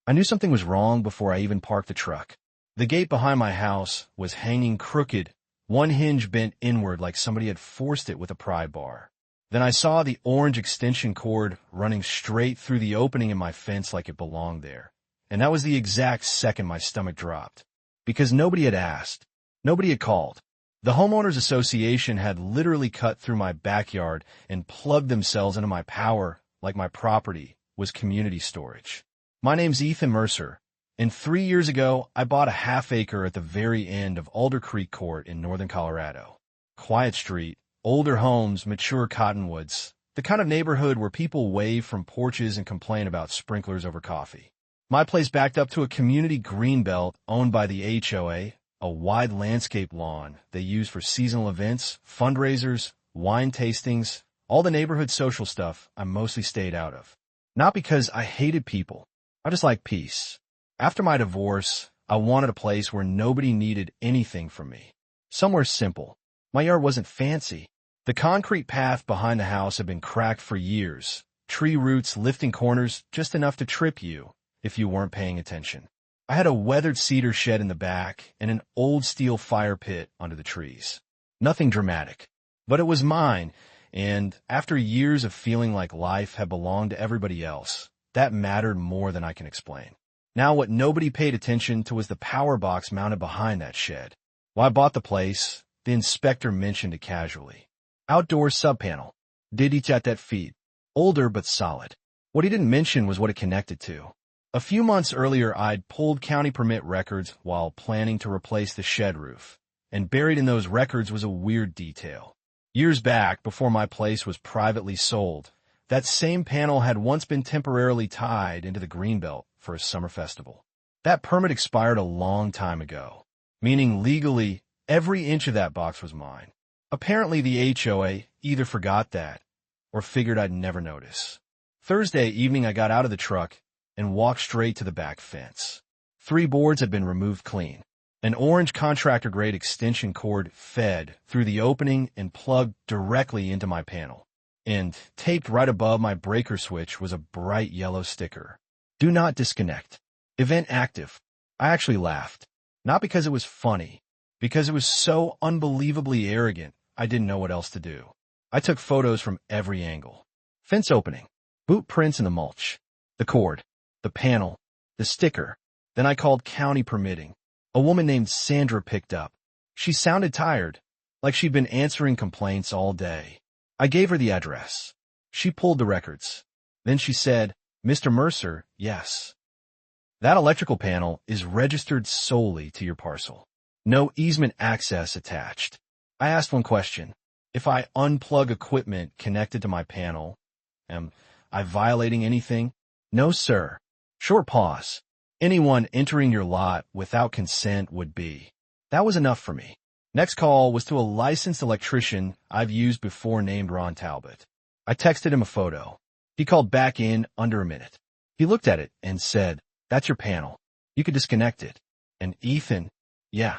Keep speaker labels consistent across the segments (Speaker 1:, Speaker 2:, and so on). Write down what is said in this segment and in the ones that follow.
Speaker 1: I knew something was wrong before I even parked the truck. The gate behind my house was hanging crooked, one hinge bent inward like somebody had forced it with a pry bar. Then I saw the orange extension cord running straight through the opening in my fence like it belonged there. And that was the exact second my stomach dropped. Because nobody had asked. Nobody had called. The homeowners association had literally cut through my backyard and plugged themselves into my power like my property was community storage. My name's Ethan Mercer, and 3 years ago, I bought a half-acre at the very end of Alder Creek Court in northern Colorado. Quiet street, older homes, mature cottonwoods, the kind of neighborhood where people wave from porches and complain about sprinklers over coffee. My place backed up to a community greenbelt owned by the HOA, a wide landscape lawn they use for seasonal events, fundraisers, wine tastings, all the neighborhood social stuff I mostly stayed out of. Not because I hated people. I just liked peace. After my divorce, I wanted a place where nobody needed anything from me. Somewhere simple. My yard wasn't fancy. The concrete path behind the house had been cracked for years, tree roots lifting corners just enough to trip you if you weren't paying attention. I had a weathered cedar shed in the back and an old steel fire pit under the trees. Nothing dramatic. But it was mine, and after years of feeling like life had belonged to everybody else, that mattered more than I can explain. Now what nobody paid attention to was the power box mounted behind that shed. While I bought the place, the inspector mentioned it casually. Outdoor subpanel. Dedicated feet. Older but solid. What he didn't mention was what it connected to. A few months earlier, I'd pulled county permit records while planning to replace the shed roof, and buried in those records was a weird detail. Years back, before my place was privately sold, that same panel had once been temporarily tied into the greenbelt for a summer festival. That permit expired a long time ago, meaning legally every inch of that box was mine. Apparently the HOA either forgot that or figured I'd never notice. Thursday evening I got out of the truck and walked straight to the back fence. 3 boards had been removed clean. An orange contractor-grade extension cord fed through the opening and plugged directly into my panel. And taped right above my breaker switch was a bright yellow sticker. Do not disconnect. Event active. I actually laughed. Not because it was funny, because it was so unbelievably arrogant I didn't know what else to do. I took photos from every angle. Fence opening. Boot prints in the mulch. The cord. The panel, the sticker. Then I called county permitting. A woman named Sandra picked up. She sounded tired, like she'd been answering complaints all day. I gave her the address. She pulled the records. Then she said, Mr. Mercer, yes. That electrical panel is registered solely to your parcel. No easement access attached. I asked one question. If I unplug equipment connected to my panel, am I violating anything? No, sir. Short pause. Anyone entering your lot without consent would be. That was enough for me. Next call was to a licensed electrician I've used before named Ron Talbot. I texted him a photo. He called back in under a minute. He looked at it and said, that's your panel. You could disconnect it. And Ethan, yeah.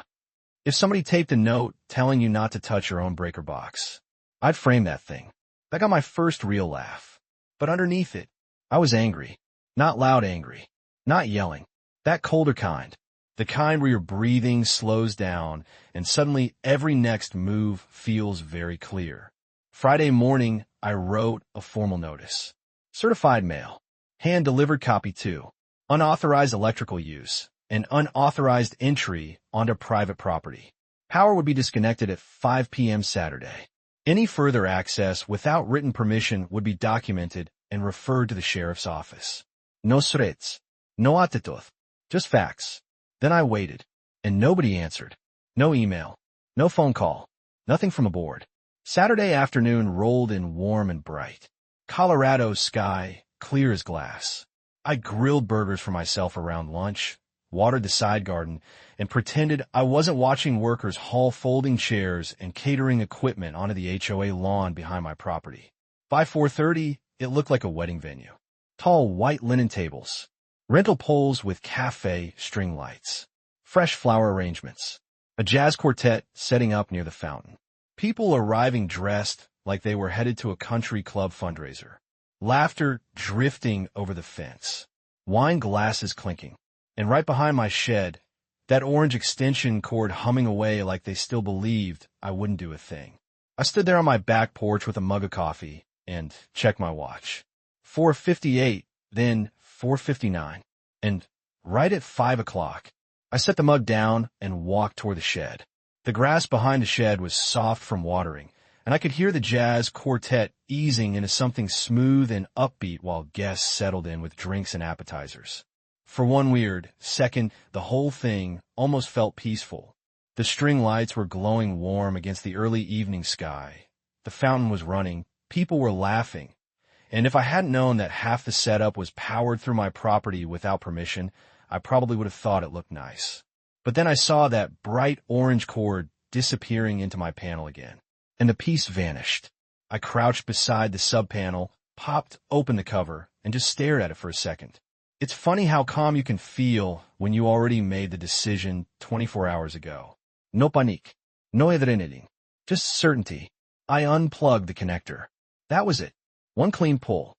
Speaker 1: If somebody taped a note telling you not to touch your own breaker box, I'd frame that thing. That got my first real laugh. But underneath it, I was angry. Not loud angry. Not yelling. That colder kind. The kind where your breathing slows down and suddenly every next move feels very clear. Friday morning, I wrote a formal notice. Certified mail. Hand-delivered copy 2. Unauthorized electrical use. An unauthorized entry onto private property. Power would be disconnected at 5 p.m. Saturday. Any further access without written permission would be documented and referred to the sheriff's office. No threats. No attitude. Just facts. Then I waited, and nobody answered. No email. No phone call. Nothing from aboard. Saturday afternoon rolled in warm and bright. Colorado's sky, clear as glass. I grilled burgers for myself around lunch, watered the side garden, and pretended I wasn't watching workers haul folding chairs and catering equipment onto the HOA lawn behind my property. By 4:30, it looked like a wedding venue. Tall white linen tables. Rental poles with cafe string lights. Fresh flower arrangements. A jazz quartet setting up near the fountain. People arriving dressed like they were headed to a country club fundraiser. Laughter drifting over the fence. wine glasses clinking. And right behind my shed, that orange extension cord humming away like they still believed I wouldn't do a thing. I stood there on my back porch with a mug of coffee and checked my watch. 4:58, then 4:59, and right at 5 o'clock, I set the mug down and walked toward the shed. The grass behind the shed was soft from watering, and I could hear the jazz quartet easing into something smooth and upbeat while guests settled in with drinks and appetizers. For one weird second, the whole thing almost felt peaceful. The string lights were glowing warm against the early evening sky. The fountain was running, people were laughing, and if I hadn't known that half the setup was powered through my property without permission, I probably would have thought it looked nice. But then I saw that bright orange cord disappearing into my panel again, and the piece vanished. I crouched beside the sub-panel, popped open the cover, and just stared at it for a second. It's funny how calm you can feel when you already made the decision 24 hours ago. No panique. No adrenaline. Just certainty. I unplugged the connector. That was it. One clean pull.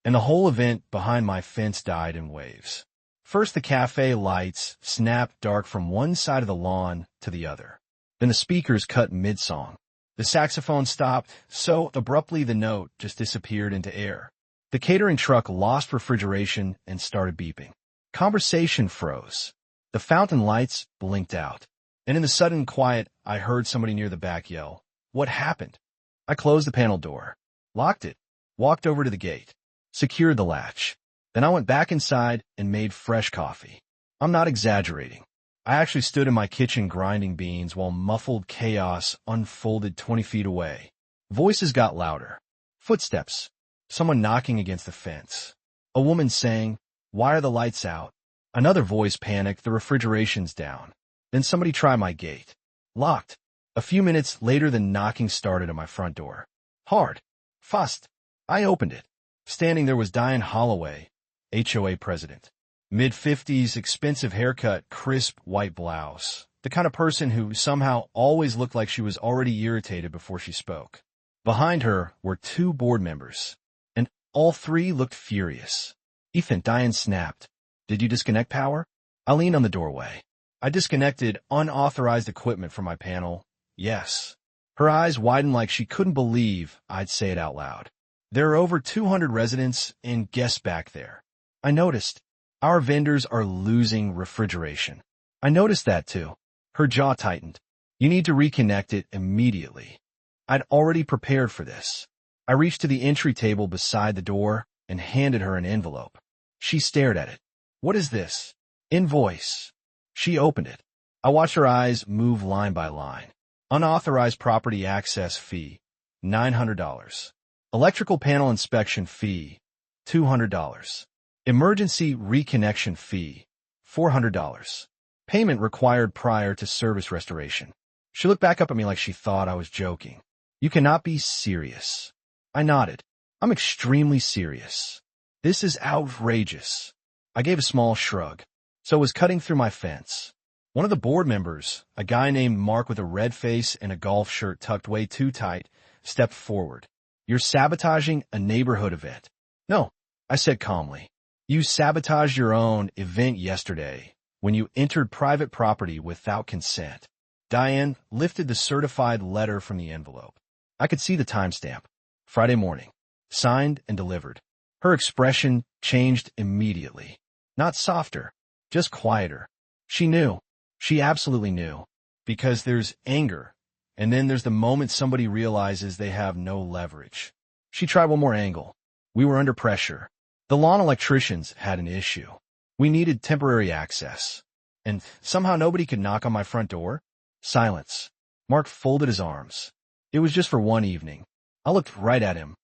Speaker 1: And the whole event behind my fence died in waves. First, the cafe lights snapped dark from one side of the lawn to the other. Then the speakers cut mid-song. The saxophone stopped so abruptly the note just disappeared into air. The catering truck lost refrigeration and started beeping. Conversation froze. The fountain lights blinked out. And in the sudden quiet, I heard somebody near the back yell, "What happened?" I closed the panel door, locked it, walked over to the gate, secured the latch. Then I went back inside and made fresh coffee. I'm not exaggerating. I actually stood in my kitchen grinding beans while muffled chaos unfolded 20 feet away. Voices got louder. Footsteps. Someone knocking against the fence. A woman saying, "Why are the lights out?" Another voice panicked, "The refrigeration's down." Then somebody tried my gate. Locked. A few minutes later, the knocking started at my front door. Hard. Fast. I opened it. Standing there was Diane Holloway, HOA president. Mid-50s, expensive haircut, crisp white blouse. The kind of person who somehow always looked like she was already irritated before she spoke. Behind her were two board members, and all three looked furious. "Ethan," Diane snapped. "Did you disconnect power?" I leaned on the doorway. "I disconnected unauthorized equipment from my panel. Yes." Her eyes widened like she couldn't believe I'd say it out loud. "There are over 200 residents and guests back there. I noticed. Our vendors are losing refrigeration." "I noticed that too." Her jaw tightened. "You need to reconnect it immediately." I'd already prepared for this. I reached to the entry table beside the door and handed her an envelope. She stared at it. "What is this?" "Invoice." She opened it. I watched her eyes move line by line. Unauthorized property access fee, $900. Electrical panel inspection fee, $200. Emergency reconnection fee, $400. Payment required prior to service restoration. She looked back up at me like she thought I was joking. "You cannot be serious." I nodded. "I'm extremely serious. This is outrageous." I gave a small shrug. So it was cutting through my fence. One of the board members, a guy named Mark with a red face and a golf shirt tucked way too tight, stepped forward. "You're sabotaging a neighborhood event." "No," I said calmly. "You sabotaged your own event yesterday when you entered private property without consent." Diane lifted the certified letter from the envelope. I could see the timestamp. Friday morning. Signed and delivered. Her expression changed immediately. Not softer, just quieter. She knew. She absolutely knew. Because there's anger, and then there's the moment somebody realizes they have no leverage. She tried one more angle. We were under pressure. The lawn electricians had an issue. We needed temporary access. And somehow nobody could knock on my front door? Silence. Mark folded his arms. It was just for one evening. I looked right at him.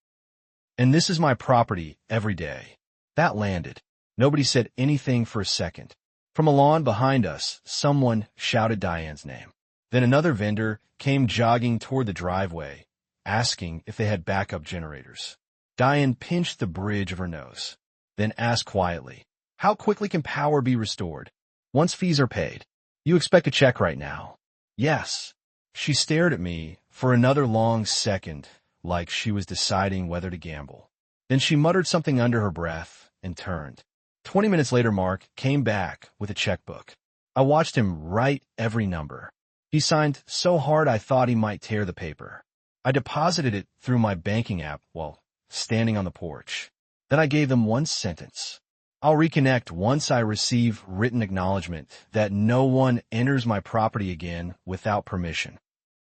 Speaker 1: "And this is my property every day." That landed. Nobody said anything for a second. From a lawn behind us, someone shouted Diane's name. Then another vendor came jogging toward the driveway, asking if they had backup generators. Diane pinched the bridge of her nose, then asked quietly, "How quickly can power be restored?" "Once fees are paid." "You expect a check right now?" "Yes." She stared at me for another long second, like she was deciding whether to gamble. Then she muttered something under her breath and turned. 20 minutes later, Mark came back with a checkbook. I watched him write every number. He signed so hard I thought he might tear the paper. I deposited it through my banking app while standing on the porch. Then I gave them one sentence. I'll reconnect once I receive written acknowledgement that no one enters my property again without permission.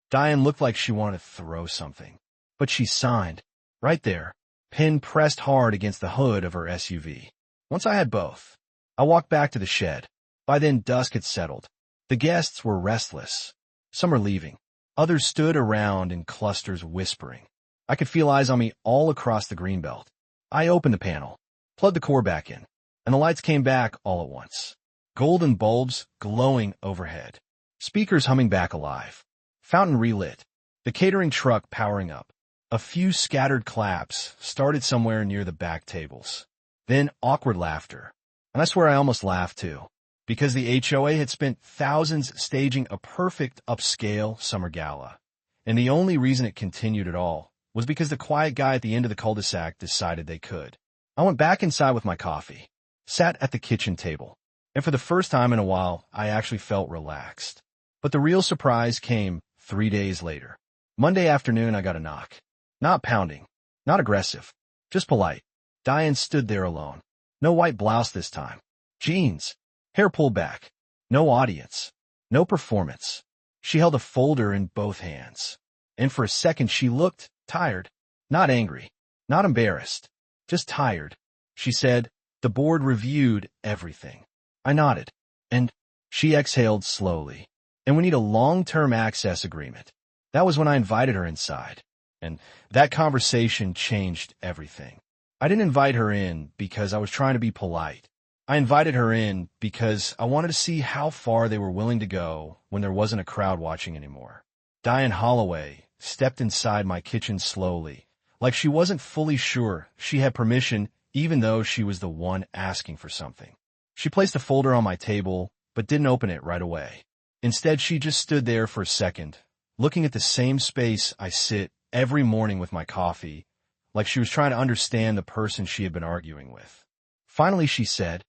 Speaker 1: Diane looked like she wanted to throw something, but she signed. Right there, pen pressed hard against the hood of her SUV. Once I had both, I walked back to the shed. By then, dusk had settled. The guests were restless. Some were leaving. Others stood around in clusters whispering. I could feel eyes on me all across the greenbelt. I opened the panel, plugged the core back in, and the lights came back all at once. Golden bulbs glowing overhead. Speakers humming back alive. Fountain relit. The catering truck powering up. A few scattered claps started somewhere near the back tables. Then awkward laughter. And I swear I almost laughed too, because the HOA had spent thousands staging a perfect upscale summer gala. And the only reason it continued at all was because the quiet guy at the end of the cul-de-sac decided they could. I went back inside with my coffee, sat at the kitchen table, and for the first time in a while, I actually felt relaxed. But the real surprise came 3 days later. Monday afternoon, I got a knock. Not pounding, not aggressive, just polite. Diane stood there alone. No white blouse this time. Jeans, hair pulled back. No audience, no performance. She held a folder in both hands. And for a second, she looked tired, not angry, not embarrassed, just tired. She said, "The board reviewed everything." I nodded, and she exhaled slowly. "And we need a long-term access agreement." That was when I invited her inside, and that conversation changed everything. I didn't invite her in because I was trying to be polite. I invited her in because I wanted to see how far they were willing to go when there wasn't a crowd watching anymore. Diane Holloway stepped inside my kitchen slowly, like she wasn't fully sure she had permission even though she was the one asking for something. She placed a folder on my table, but didn't open it right away. Instead, she just stood there for a second, looking at the same space I sit every morning with my coffee, like she was trying to understand the person she had been arguing with. Finally, she said,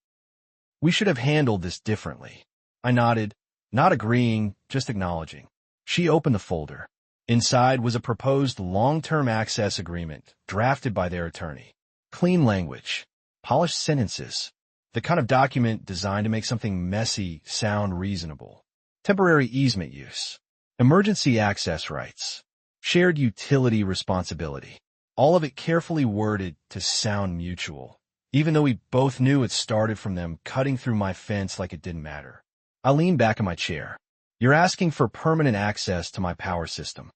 Speaker 1: "We should have handled this differently." I nodded, not agreeing, just acknowledging. She opened the folder. Inside was a proposed long-term access agreement drafted by their attorney. Clean language, polished sentences, the kind of document designed to make something messy sound reasonable. Temporary easement use, emergency access rights, shared utility responsibility. All of it carefully worded to sound mutual, even though we both knew it started from them cutting through my fence like it didn't matter. I leaned back in my chair. "You're asking for permanent access to my power system.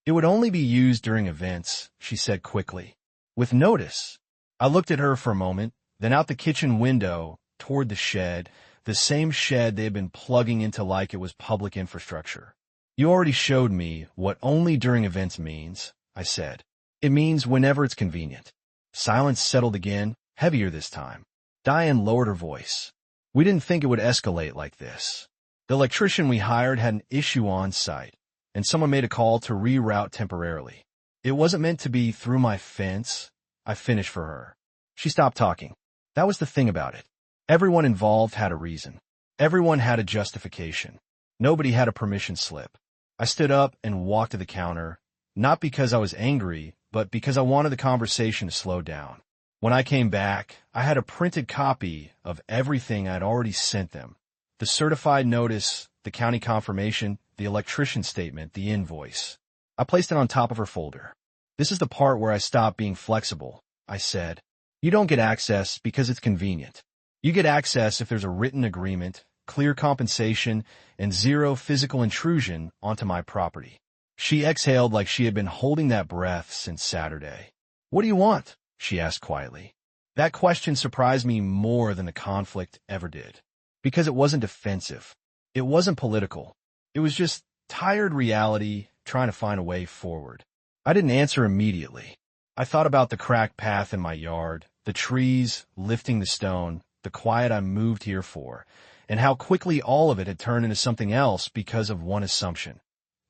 Speaker 1: It would only be used during events," she said quickly. "With notice." I looked at her for a moment, then out the kitchen window toward the shed, the same shed they had been plugging into like it was public infrastructure. "You already showed me what only during events means," I said. "It means whenever it's convenient." Silence settled again, heavier this time. Diane lowered her voice. "We didn't think it would escalate like this. The electrician we hired had an issue on site, and someone made a call to reroute temporarily. It wasn't meant to be through my fence." I finished for her. She stopped talking. That was the thing about it. Everyone involved had a reason. Everyone had a justification. Nobody had a permission slip. I stood up and walked to the counter, not because I was angry, but because I wanted the conversation to slow down. When I came back, I had a printed copy of everything I'd already sent them. The certified notice, the county confirmation, the electrician statement, the invoice. I placed it on top of her folder. "This is the part where I stop being flexible," I said. "You don't get access because it's convenient. You get access if there's a written agreement, clear compensation, and zero physical intrusion onto my property." She exhaled like she had been holding that breath since Saturday. "What do you want?" she asked quietly. That question surprised me more than the conflict ever did, because it wasn't defensive. It wasn't political. It was just tired reality trying to find a way forward. I didn't answer immediately. I thought about the cracked path in my yard, the trees lifting the stone, the quiet I moved here for, and how quickly all of it had turned into something else because of one assumption.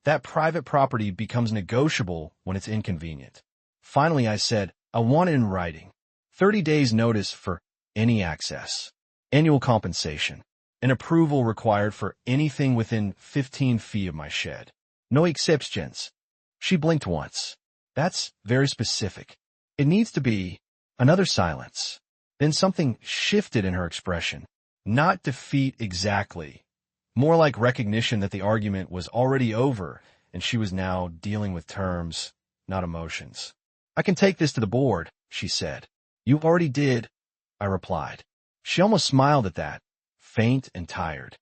Speaker 1: That private property becomes negotiable when it's inconvenient. Finally, I said, "I want it in writing. 30 days notice for any access." annual compensation, and approval required for anything within 15 feet of my shed. No exceptions. She blinked once. That's very specific. It needs to be. Another silence. Then something shifted in her expression. Not defeat exactly. More like recognition that the argument was already over and she was now dealing with terms, not emotions. I can take this to the board, she said. You already did, I replied. She almost smiled at that, faint and tired.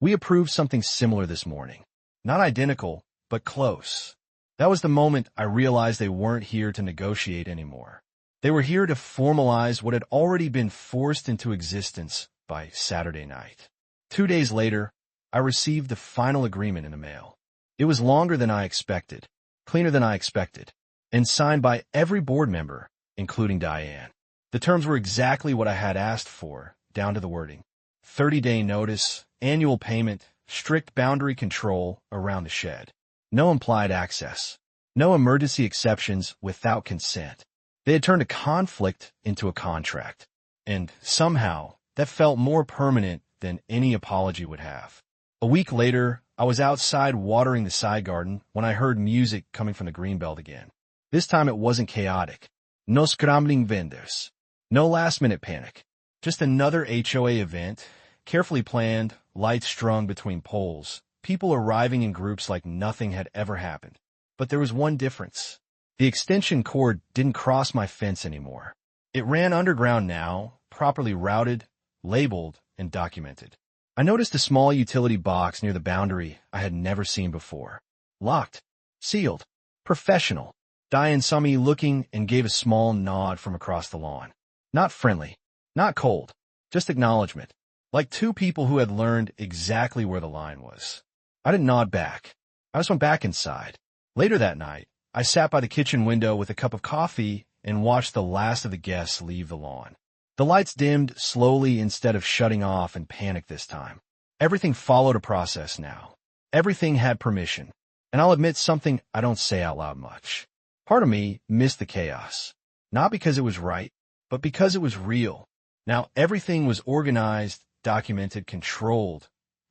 Speaker 1: We approved something similar this morning. Not identical, but close. That was the moment I realized they weren't here to negotiate anymore. They were here to formalize what had already been forced into existence by Saturday night. 2 days later, I received the final agreement in the mail. It was longer than I expected, cleaner than I expected, and signed by every board member, including Diane. The terms were exactly what I had asked for, down to the wording. 30-day notice, annual payment, strict boundary control around the shed. No implied access. No emergency exceptions without consent. They had turned a conflict into a contract. And somehow, that felt more permanent than any apology would have. A week later, I was outside watering the side garden when I heard music coming from the greenbelt again. This time it wasn't chaotic. No scrambling vendors. No last-minute panic. Just another HOA event, carefully planned, lights strung between poles, people arriving in groups like nothing had ever happened. But there was one difference. The extension cord didn't cross my fence anymore. It ran underground now, properly routed, labeled, and documented. I noticed a small utility box near the boundary I had never seen before. Locked. Sealed. Professional. Diane saw me looking and gave a small nod from across the lawn. Not friendly. Not cold. Just acknowledgement. Like two people who had learned exactly where the line was. I didn't nod back. I just went back inside. Later that night, I sat by the kitchen window with a cup of coffee and watched the last of the guests leave the lawn. The lights dimmed slowly instead of shutting off in panic this time. Everything followed a process now. Everything had permission. And I'll admit something I don't say out loud much. Part of me missed the chaos. Not because it was right, but because it was real. Now everything was organized, documented, controlled,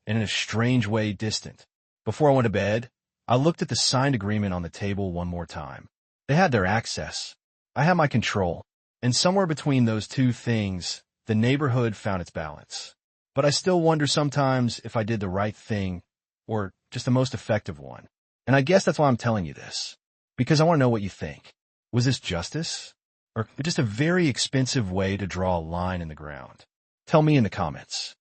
Speaker 1: and in a strange way distant. Before I went to bed, I looked at the signed agreement on the table one more time. They had their access. I had my control. And somewhere between those two things, the neighborhood found its balance. But I still wonder sometimes if I did the right thing, or just the most effective one. And I guess that's why I'm telling you this. Because I want to know what you think. Was this justice? Or just a very expensive way to draw a line in the ground? Tell me in the comments.